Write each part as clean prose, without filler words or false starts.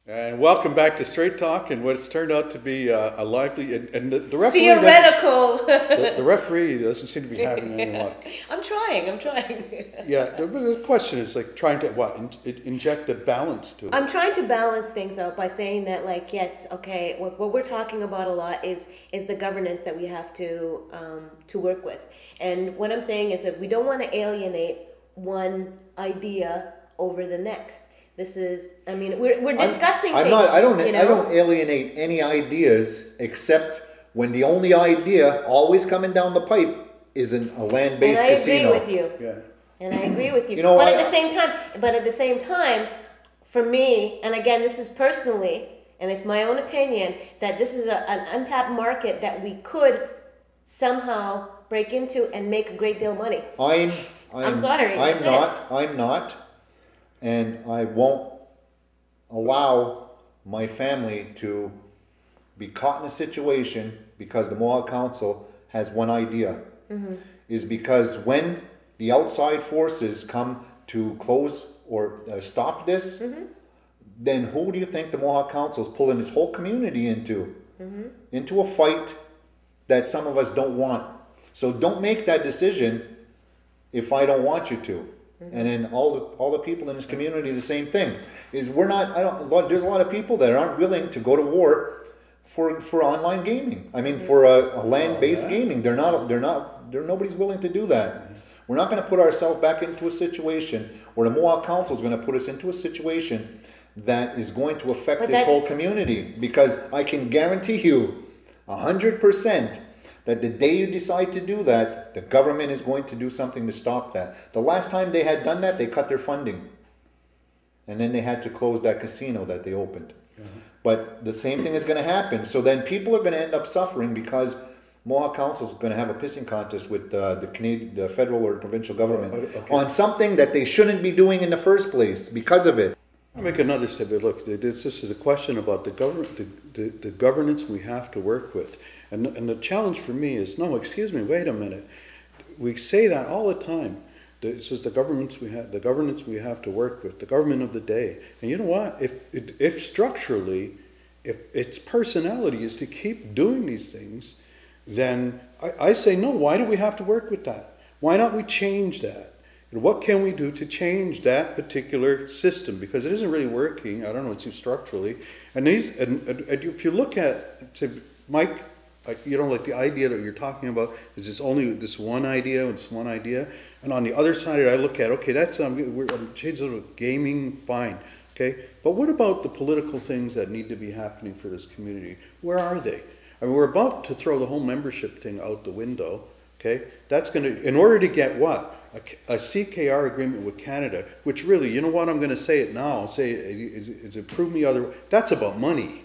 And welcome back to Straight Talk and what's turned out to be a lively and the referee. Theoretical. The referee doesn't seem to be having any luck. I'm trying. Yeah, the question is like trying to inject a balance to it. I'm trying to balance things out by saying that, like, yes, okay, what we're talking about a lot is the governance that we have to work with. And what I'm saying is that we don't want to alienate one idea over the next. This is, I mean, we're discussing things. I don't alienate any ideas except when the only idea always coming down the pipe is a land-based casino. And I agree with you. Yeah. And I agree with you. You know, but at the same time, for me, and again, this is personally, and it's my own opinion, that this is an untapped market that we could somehow break into and make a great deal of money. I'm sorry. I'm not. And I won't allow my family to be caught in a situation because the Mohawk Council has one idea. Mm-hmm. Is because when the outside forces come to close or stop this, mm-hmm. then who do you think the Mohawk Council is pulling this whole community into? Mm-hmm. Into a fight that some of us don't want. So don't make that decision if I don't want you to. Mm-hmm. And then all the people in this community, the same thing is there's a lot of people that aren't willing to go to war for online gaming. I mean, for a land-based gaming, nobody's willing to do that. Mm-hmm. We're not going to put ourselves back into a situation where the Mohawk Council is going to put us into a situation that is going to affect this whole community, because I can guarantee you 100% that the day you decide to do that, the government is going to do something to stop that. The last time they had done that, they cut their funding. And then they had to close that casino that they opened. Mm-hmm. But the same thing is going to happen. So then people are going to end up suffering because Mohawk Council is going to have a pissing contest with the federal or provincial government on something that they shouldn't be doing in the first place because of it. I'll make another step. Look, this is a question about the governance we have to work with. And the challenge for me is, no, excuse me, wait a minute. We say that all the time. This is the governance we have to work with, the government of the day. And you know what? If structurally, if its personality is to keep doing these things, then I say, no, why do we have to work with that? Why not we change that? And what can we do to change that particular system? Because it isn't really working. I don't know, it's structurally. And if you look at, to Mike, like the idea that you're talking about is this only this one idea, and on the other side of it, I look at, okay, that's we're changing gaming, fine, okay, but what about the political things that need to be happening for this community? Where are they? I mean, we're about to throw the whole membership thing out the window, okay? That's going to, in order to get what? A CKR agreement with Canada, which really, you know what, I'm going to say it now, I'll say is it prove me other, that's about money.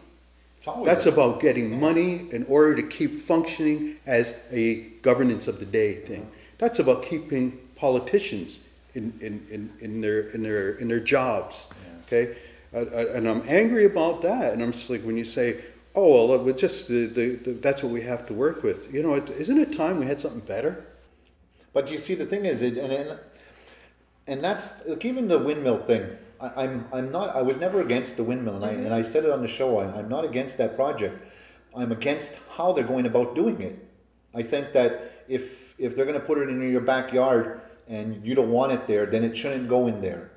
That's about getting money in order to keep functioning as a governance of the day thing. That's about keeping politicians in their jobs. Okay, and I'm angry about that. And I'm just like, when you say, oh well, but just that's what we have to work with. You know, isn't it time we had something better? But you see, the thing is, and that's like, even the windmill thing. I was never against the windmill, and I said it on the show. I'm not against that project. I'm against how they're going about doing it. I think that if they're going to put it in your backyard and you don't want it there, then it shouldn't go in there.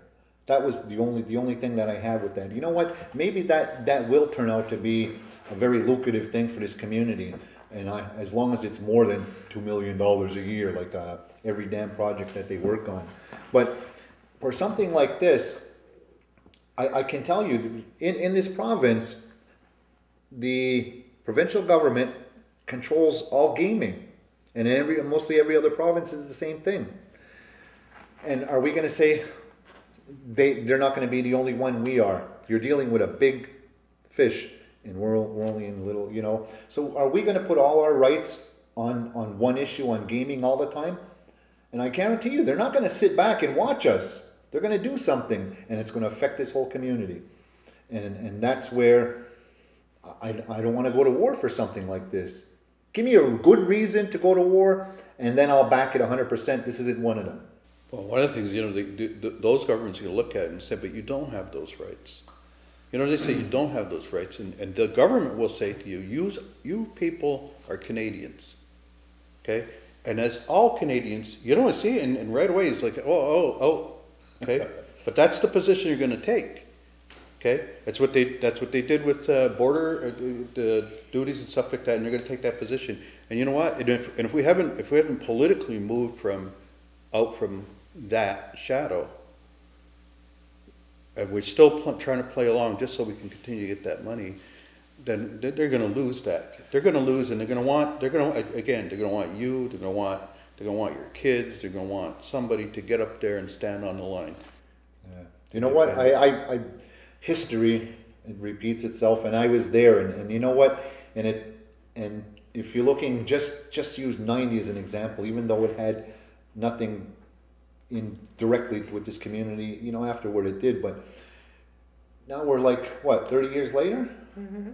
That was the only thing that I have with that. You know what? Maybe that will turn out to be a very lucrative thing for this community, and as long as it's more than $2 million a year, like every damn project that they work on. But for something like this, I can tell you, in this province, the provincial government controls all gaming, and mostly every other province is the same thing. And are we going to say they're not going to be the only one we are? You're dealing with a big fish, and we're only in little, you know. So are we going to put all our rights on one issue, on gaming all the time? And I guarantee you, they're not going to sit back and watch us. They're going to do something, and it's going to affect this whole community. And that's where I don't want to go to war for something like this. Give me a good reason to go to war, and then I'll back it 100%. This isn't one of them. Well, one of the things, those governments you look at and say, but you don't have those rights. You know, they say you don't have those rights, and the government will say to you, you people are Canadians, okay? And as all Canadians, you don't see it, and right away it's like, oh, okay? But that's the position you're gonna take, okay? That's what they did with border the duties and stuff like that, and they're gonna take that position. And you know what? And if we haven't politically moved out from that shadow, and we're still trying to play along just so we can continue to get that money, then they're going to lose that. They're going to lose, and they're going to want you. They're going to want your kids. They're going to want somebody to get up there and stand on the line. Yeah. You know what? I history, it repeats itself, and I was there, and you know what? And if you're looking, just use 90 as an example, even though it had nothing in directly with this community, you know, afterward it did, but now we're like, what, 30 years later? Mm-hmm.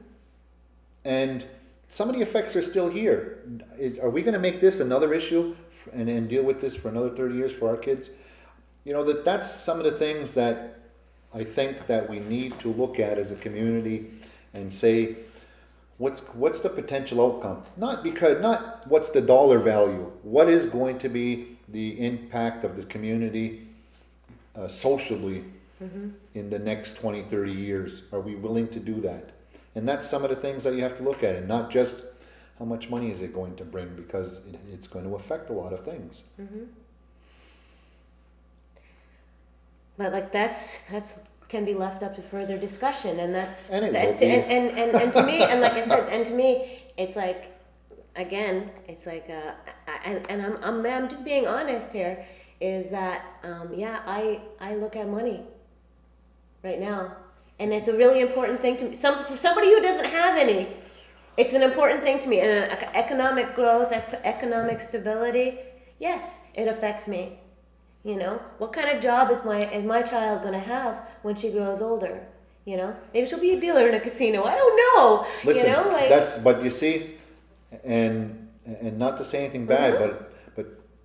And some of the effects are still here. Are we going to make this another issue and deal with this for another 30 years for our kids? You know, that's some of the things that I think that we need to look at as a community and say, what's the potential outcome? Not what's the dollar value. What is going to be the impact of the community socially in the next 20, 30 years? Are we willing to do that? And that's some of the things that you have to look at, and not just how much money is it going to bring, because it's going to affect a lot of things. Mm-hmm. But like that's can be left up to further discussion, and that's and to me, and like I said, and to me, it's like, again, it's like, I'm just being honest here, is that I look at money right now, and it's a really important thing to me. For somebody who doesn't have any, it's an important thing to me. And economic growth, economic stability, yes, it affects me. You know, what kind of job is my child gonna have when she grows older? You know, maybe she'll be a dealer in a casino. I don't know. Listen, you know, like, but you see, and not to say anything bad,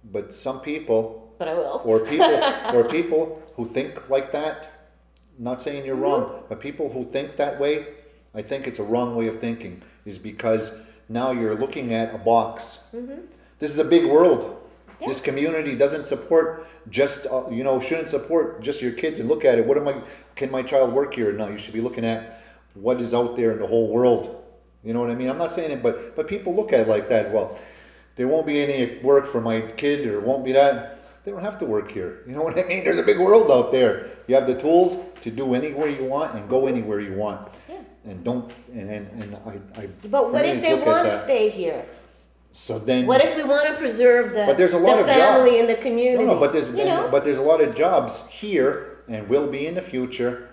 but some people, but I will, or people who think like that. Not saying you're wrong, but people who think that way, I think it's a wrong way of thinking. Is because now you're looking at a box. Mm-hmm. This is a big world. Yeah. This community doesn't support just shouldn't support just your kids and look at it. Can my child work here or not? You should be looking at what is out there in the whole world. You know what I mean? I'm not saying it, but people look at it like that. Well, there won't be any work for my kid, or won't be that. They don't have to work here. You know what I mean? There's a big world out there. You have the tools to do anywhere you want and go anywhere you want. Yeah. And don't I. But what if they want to stay here? So then, what if we want to preserve the family and the community? No, but there's a lot of jobs here, and will be in the future,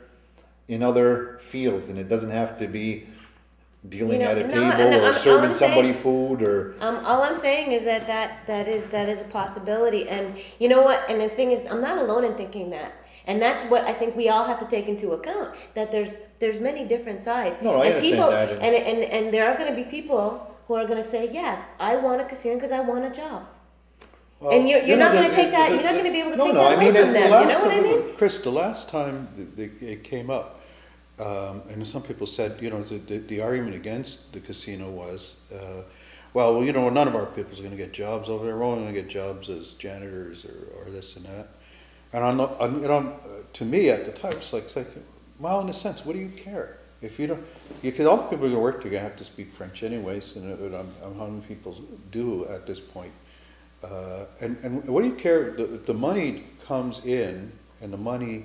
in other fields, and it doesn't have to be dealing at a table or serving somebody food or. All I'm saying is that is a possibility, and you know what? And the thing is, I'm not alone in thinking that. And that's what I think we all have to take into account, that there's many different sides. No, I understand that. And there are going to be people who are going to say, yeah, I want a casino because I want a job. Well, and you're not going to take that. You're not going to be able to take that away from them. You know what I mean? Chris, the last time it came up, and some people said, the argument against the casino was, none of our people are going to get jobs over there. We're only going to get jobs as janitors or this and that. And to me at the time, it's like, well, in a sense, what do you care? If you don't, because all the people who work together have to speak French anyways, and how many people do at this point. And what do you care? The money comes in, and the money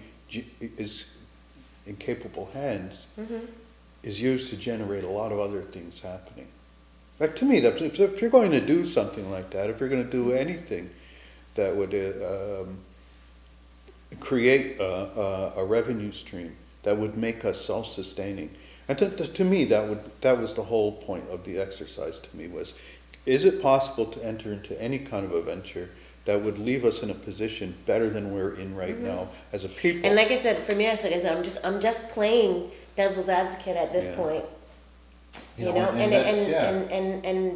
is in capable hands, is used to generate a lot of other things happening. Like to me, if you're going to do something like that, if you're going to do anything that would create a revenue stream that would make us self-sustaining, and to me that was the whole point of the exercise. To me was, is it possible to enter into any kind of a venture that would leave us in a position better than we're in right now as a people? And like I said, for me, I'm just playing devil's advocate at this point. You know, and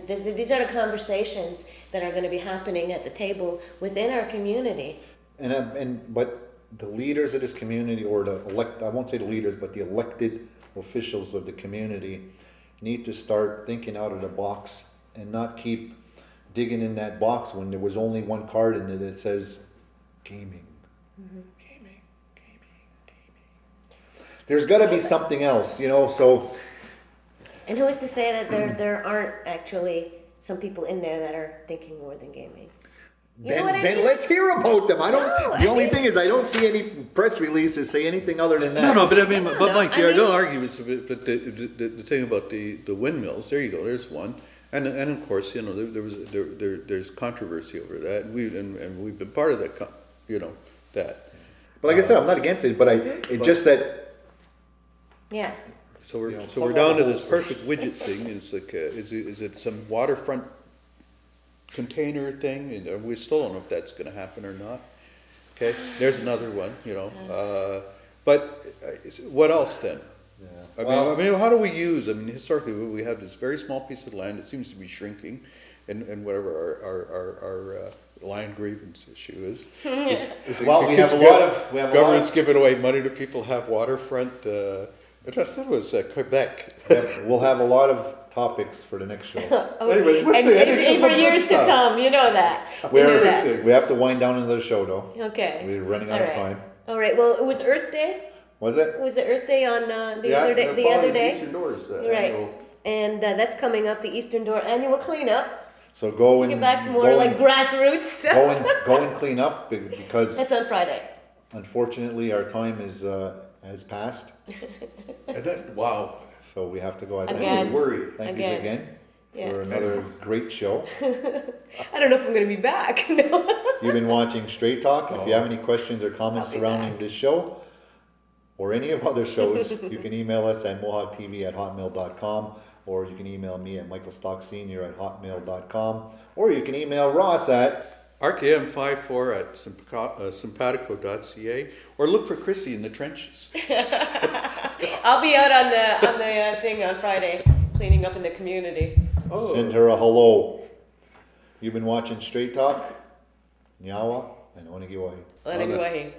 these are the conversations that are going to be happening at the table within our community. But the leaders of this community, or I won't say the leaders, but the elected officials of the community need to start thinking out of the box and not keep digging in that box when there was only one card in it that says gaming. Gaming. There's got to be something else, you know, so. And who is to say that there aren't actually some people in there that are thinking more than gaming? You know what I Then mean? let's hear about them. No, The only thing is I don't see any press releases say anything other than that. No, but I mean, but No, Mike, I don't mean- argue with it, but the thing about the windmills, there you go, there's one. And of course, you know, there's controversy over that, and we've been part of that, you know, that. But like I said, I'm not against it, but it's just that Yeah. So we're, You know, so we're down to this perfect widget thing. It's like, is it some waterfront container thing? And we still don't know if that's gonna happen or not. Okay, there's another one, you know, but what else then? Yeah. I mean, how do we use, I mean, historically, we have this very small piece of land, it seems to be shrinking, and whatever our land grievance issue is. Well, we have a lot of Government's giving away money to people who have waterfront, I thought it was Quebec. we'll have a lot of topics for the next show. Anyways, what's and, the- and, anything and for from years to Woodstock? come, you know that. You know that. We have to wind down another show though. Okay. We're running out of All right. time. All right. Well, it was Earth Day. Was it? Was it Earth Day on the Yeah, other day? they're The other following day. Eastern Doors, Right. annual- And that's coming up. The Eastern Door annual cleanup. So go To and get back to more go like and, grassroots stuff. go and clean up because That's on Friday. unfortunately our time has passed. And that, wow, So we have to go. I Again. was worried. Thank you Again. again Yeah. for another great show. I don't know if I'm going to be back. No. You've been watching Straight Talk. If you have any questions or comments I'll be surrounding back. this show or any of other shows, you can email us at mohawktv@hotmail.com, or you can email me at michaelsstocksenior@hotmail.com, or you can email Ross at RKM54 at simpatico.ca, or look for Chrissy in the trenches. I'll be out on the thing on Friday, cleaning up in the community. Oh. Send her a hello. You've been watching Straight Talk. Nyawa and Onigiwahi. Anyway.